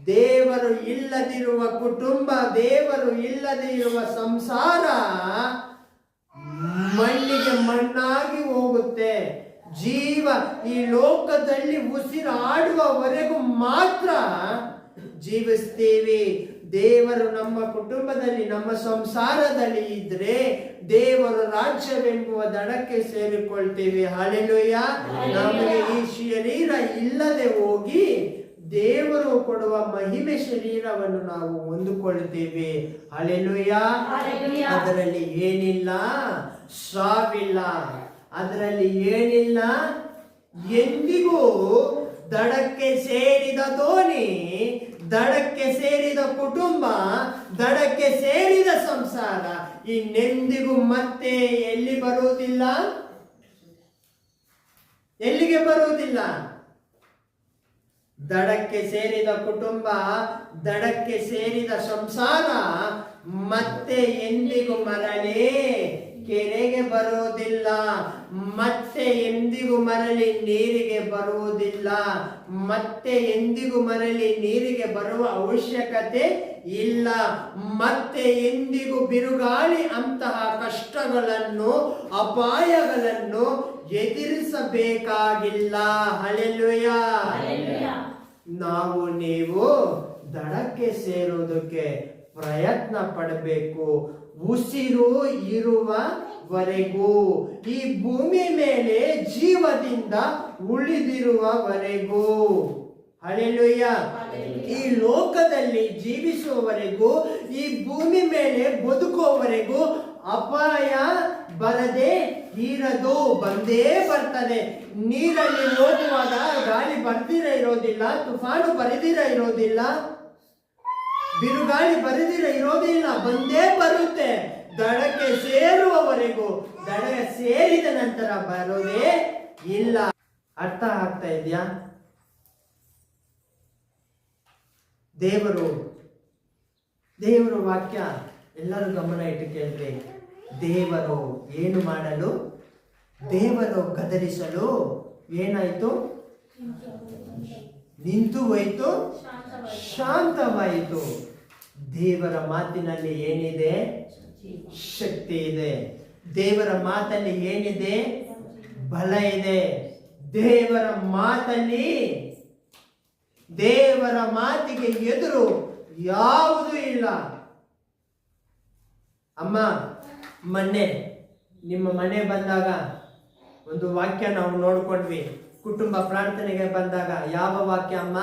ದೇವರು ಇಲ್ಲದಿರುವ ಕುಟುಂಬ, ದೇವರು ಇಲ್ಲದೆ ಇರುವ ಸಂಸಾರ ಮಣ್ಣಿಗೆ ಮಣ್ಣಾಗಿ ಹೋಗುತ್ತೆ. ಜೀವ ಈ ಲೋಕದಲ್ಲಿ ಉಸಿರಾಡುವವರೆಗೂ ಮಾತ್ರ ಜೀವಿಸ್ತೀವಿ. ದೇವರು ನಮ್ಮ ಕುಟುಂಬದಲ್ಲಿ, ನಮ್ಮ ಸಂಸಾರದಲ್ಲಿ ಇದ್ರೆ ದೇವರ ರಾಜ್ಯವೆಂಬುವ ದಡಕ್ಕೆ ಸೇರಿಕೊಳ್ತೀವಿ. ಹಲ್ಲೆಲೂಯಾ. ನಮಗೆ ಈ ಶರೀರ ಇಲ್ಲದೆ ಹೋಗಿ ದೇವರು ಕೊಡುವ ಮಹಿಮೆ ಶರೀರವನ್ನು ನಾವು ಹೊಂದಿಕೊಳ್ತೇವೆ. ಹಲ್ಲೆಲೂಯಾ. ಅದರಲ್ಲಿ ಏನಿಲ್ಲ, ಸಾವಿಲ್ಲ. ಅದರಲ್ಲಿ ಏನಿಲ್ಲ. ಎಂದಿಗೂ ದಡಕ್ಕೆ ಸೇರಿದ ದೋಣಿ, ದಡಕ್ಕೆ ಸೇರಿದ ಕುಟುಂಬ, ದಡಕ್ಕೆ ಸೇರಿದ ಸಂಸಾರ ಇನ್ನೆಂದಿಗೂ ಮತ್ತೆ ಎಲ್ಲಿ ಬರುವುದಿಲ್ಲ, ಎಲ್ಲಿಗೆ ಬರುವುದಿಲ್ಲ. ದಡಕ್ಕೆ ಸೇರಿದ ಕುಟುಂಬ, ದಡಕ್ಕೆ ಸೇರಿದ ಸಂಸಾರ ಮತ್ತೆ ಎಂದಿಗೂ ಮರಳಿ ಕೆರೆಗೆ ಬರುವುದಿಲ್ಲ. ಮತ್ತೆ ಎಂದಿಗೂ ಮರಳಿ ನೀರಿಗೆ ಬರುವುದಿಲ್ಲ. ಮತ್ತೆ ಎಂದಿಗೂ ಮರಳಿ ನೀರಿಗೆ ಬರುವ ಅವಶ್ಯಕತೆ ಇಲ್ಲ. ಮತ್ತೆ ಎಂದಿಗೂ ಬಿರುಗಾಳಿ ಅಂತಹ ಕಷ್ಟಗಳನ್ನು, ಅಪಾಯಗಳನ್ನು ಎದುರಿಸಬೇಕಾಗಿಲ್ಲ. ಹಲ್ಲೆಲೂಯಾ. ನಾವು ನೀವು ದಡಕ್ಕೆ ಸೇರೋದಕ್ಕೆ ಪ್ರಯತ್ನ ಪಡಬೇಕು. ಉಸಿರು ಇರುವವರೆಗೂ, ಈ ಭೂಮಿ ಮೇಲೆ ಜೀವದಿಂದ ಉಳಿದಿರುವವರೆಗೂ, ಹಲ್ಲೆಲೂಯಾ, ಈ ಲೋಕದಲ್ಲಿ ಜೀವಿಸುವವರೆಗೂ, ಈ ಭೂಮಿ ಮೇಲೆ ಬದುಕುವವರೆಗೂ ಅಪಾಯ ಬರದೆ ಇರದು. ಬಂದೇ ಬರ್ತದೆ. ನೀರಲ್ಲಿ ಹೋಗುವಾಗ ಗಾಳಿ ಬರ್ದಿರ ಇರೋದಿಲ್ಲ, ತುಫಾನು ಬರೆದಿರ ಇರೋದಿಲ್ಲ, ಬಿರುಗಾಳಿ ಬರೆದಿರ ಇರೋದಿಲ್ಲ, ಬಂದೇ ಬರುತ್ತೆ. ದಡಕ್ಕೆ ಸೇರುವವರೆಗೂ, ದಡ ಸೇರಿದ ನಂತರ ಬರೋದೇ ಇಲ್ಲ. ಅರ್ಥ ಆಗ್ತಾ ಇದೆಯಾ? ದೇವರು ವಾಕ್ಯ ಎಲ್ಲರೂ ಗಮನ ಇಟ್ಟು ಕೇಳ್ರಿ. ದೇವರು ಏನು ಮಾಡಲು, ದೇವರು ಗದರಿಸಲು ಏನಾಯ್ತು? ನಿಂತು ಹೋಯ್ತು, ಶಾಂತವಾಯಿತು. ದೇವರ ಮಾತಿನಲ್ಲಿ ಏನಿದೆ? ಶಕ್ತಿ ಇದೆ. ದೇವರ ಮಾತಲ್ಲಿ ಏನಿದೆ? ಬಲ ಇದೆ. ದೇವರ ಮಾತಲ್ಲಿ, ದೇವರ ಮಾತಿಗೆ ಎದುರು ಯಾವುದೂ ಇಲ್ಲ. ಅಮ್ಮ, ಮೊನ್ನೆ ನಿಮ್ಮ ಮನೆ ಬಂದಾಗ ಒಂದು ವಾಕ್ಯ ನಾವು ನೋಡ್ಕೊಂಡ್ವಿ. ಕುಟುಂಬ ಪ್ರಾರ್ಥನೆಗೆ ಬಂದಾಗ ಯಾವ ವಾಕ್ಯ ಅಮ್ಮ?